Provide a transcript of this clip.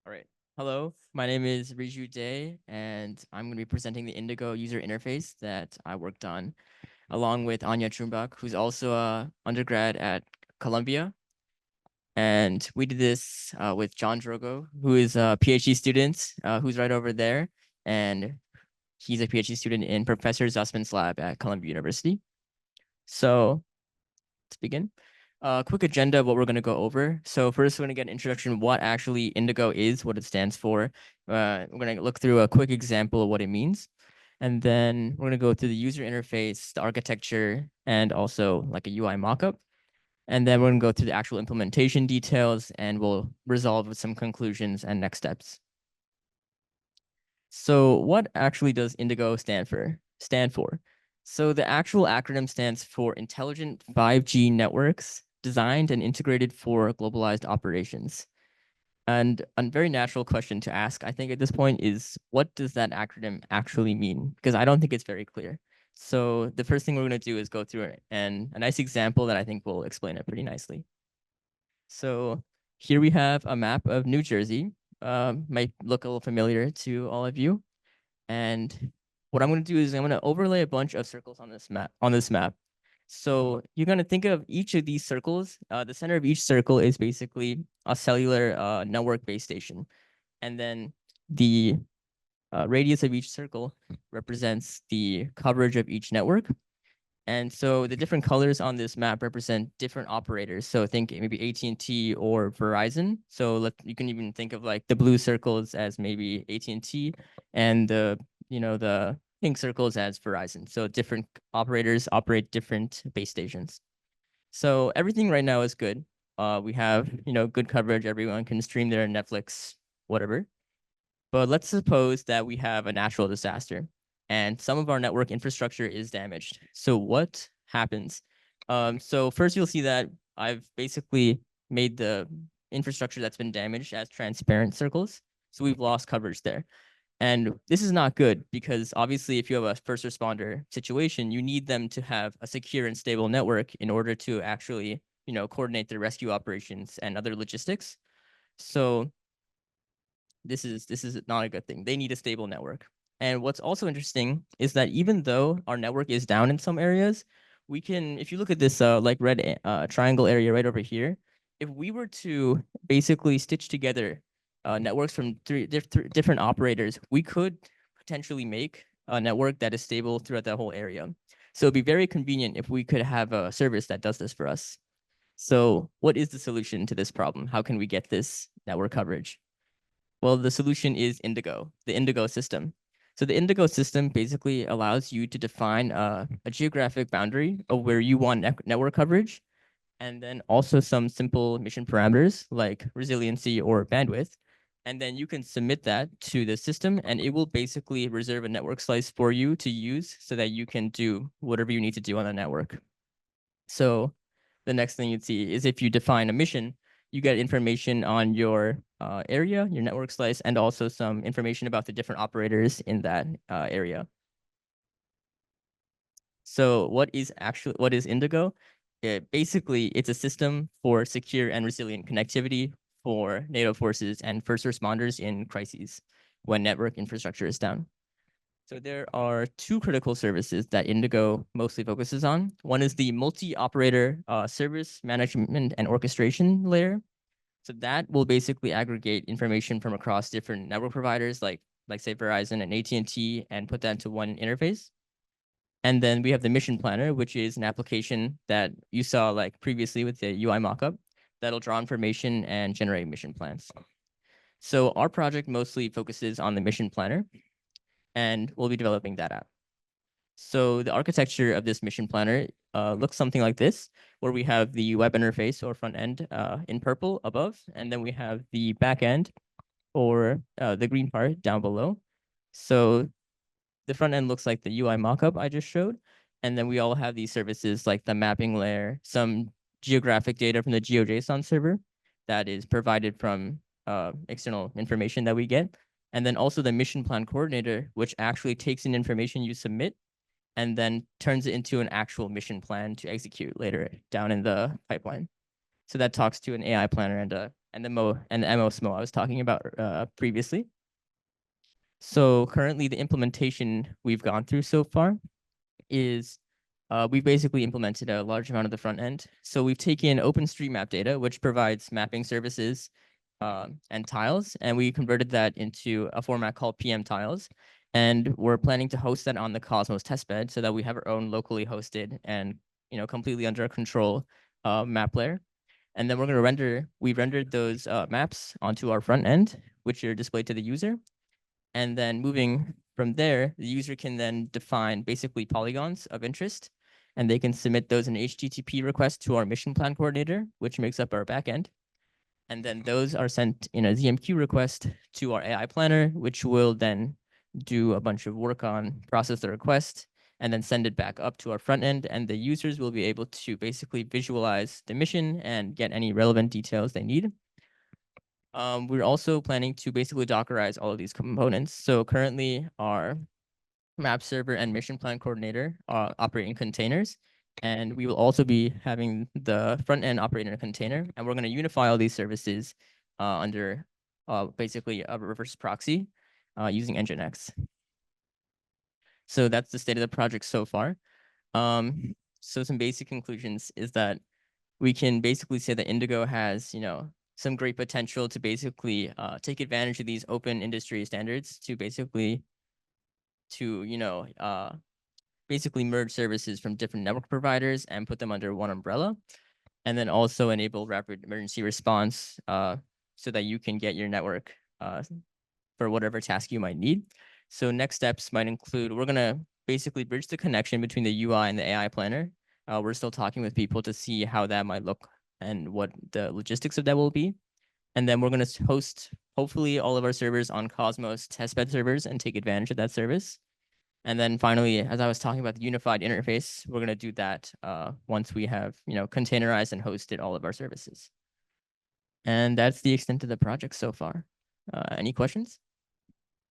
All right. Hello, my name is Riju Day, and I'm going to be presenting the Indigo user interface that I worked on along with Anya Trumbach, who's also a undergrad at Columbia. And we did this with John Drogo, who is a PhD student, who's right over there. And he's a PhD student in Professor Zussman's lab at Columbia University. So let's begin. Quick agenda of what we're going to go over. So first, we're going to get an introduction of what actually Indigo is, what it stands for. We're going to look through a quick example of what it means. And then we're going to go through the user interface, the architecture, and also like a UI mockup. And then we're going to go through the actual implementation details, and we'll resolve with some conclusions and next steps. So what actually does Indigo stand for? So the actual acronym stands for Intelligent 5G Networks Designed and Integrated for Globalized Operations. And a very natural question to ask, I think, at this point is, what does that acronym actually mean? Because I don't think it's very clear. So the first thing we're going to do is go through it, and a nice example that I think will explain it pretty nicely. So here we have a map of New Jersey. Might look a little familiar to all of you. And what I'm going to do is I'm going to overlay a bunch of circles on this map. So you're going to think of each of these circles. The center of each circle is basically a cellular network base station. And then the radius of each circle represents the coverage of each network. And so the different colors on this map represent different operators. So think maybe AT&T or Verizon. So you can even think of like the blue circles as maybe AT&T and the pink circles as Verizon. So different operators operate different base stations. So everything right now is good. We have, good coverage. Everyone can stream their Netflix, whatever. But let's suppose that we have a natural disaster and some of our network infrastructure is damaged. So what happens? So first you'll see that I've basically made the infrastructure that's been damaged as transparent circles. So we've lost coverage there. And this is not good because obviously if you have a first responder situation, you need them to have a secure and stable network in order to actually, coordinate their rescue operations and other logistics. So this is not a good thing. They need a stable network. And what's also interesting is that even though our network is down in some areas, we can, if you look at this like red triangle area right over here, if we were to basically stitch together networks from three different operators, we could potentially make a network that is stable throughout that whole area. So it'd be very convenient if we could have a service that does this for us. So what is the solution to this problem? How can we get this network coverage? Well, the solution is Indigo, the Indigo system. So the Indigo system basically allows you to define a geographic boundary of where you want network coverage, and then also some simple mission parameters like resiliency or bandwidth. And then you can submit that to the system, and it will basically reserve a network slice for you to use so that you can do whatever you need to do on the network. So the next thing you'd see is if you define a mission, you get information on your area, your network slice, and also some information about the different operators in that area. So what is Indigo? Basically, it's a system for secure and resilient connectivity for NATO forces and first responders in crises when network infrastructure is down. So there are two critical services that Indigo mostly focuses on. One is the multi-operator service management and orchestration layer. So that will basically aggregate information from across different network providers like say Verizon and AT&T and put that into one interface. And then we have the mission planner, which is an application that you saw like previously with the UI mockup that'll draw information and generate mission plans. So our project mostly focuses on the mission planner, and we'll be developing that app. So the architecture of this mission planner looks something like this, where we have the web interface or front end in purple above, and then we have the back end or the green part down below. So the front end looks like the UI mockup I just showed. And then we all have these services like the mapping layer, some geographic data from the GeoJSON server that is provided from external information that we get. And then also the mission plan coordinator, which actually takes in information you submit and then turns it into an actual mission plan to execute later down in the pipeline. So that talks to an AI planner and a and the MOSMO I was talking about previously. So currently the implementation we've gone through so far is we've basically implemented a large amount of the front end. So we've taken OpenStreetMap data, which provides mapping services and tiles, and we converted that into a format called PM tiles. And we're planning to host that on the Cosmos testbed so that we have our own locally hosted and completely under our control map layer. And then we rendered those maps onto our front end, which are displayed to the user. And then moving from there, the user can then define basically polygons of interest, and they can submit those in HTTP request to our mission plan coordinator, which makes up our backend. And then those are sent in a ZMQ request to our AI planner, which will then do a bunch of work on process the request and then send it back up to our front end. And the users will be able to basically visualize the mission and get any relevant details they need. We're also planning to basically Dockerize all of these components. So currently our map server and mission plan coordinator operate in containers. And we will also be having the front end operate in a container. And we're going to unify all these services under basically a reverse proxy using Nginx. So that's the state of the project so far. So some basic conclusions is that we can basically say that Indigo has, some great potential to basically take advantage of these open industry standards to basically basically merge services from different network providers and put them under one umbrella, and then also enable rapid emergency response so that you can get your network for whatever task you might need. So next steps might include, we're gonna basically bridge the connection between the UI and the AI planner. We're still talking with people to see how that might look and what the logistics of that will be. And then we're going to host, hopefully, all of our servers on Cosmos testbed servers and take advantage of that service. And then finally, as I was talking about the unified interface, we're going to do that once we have, containerized and hosted all of our services. And that's the extent of the project so far. Any questions?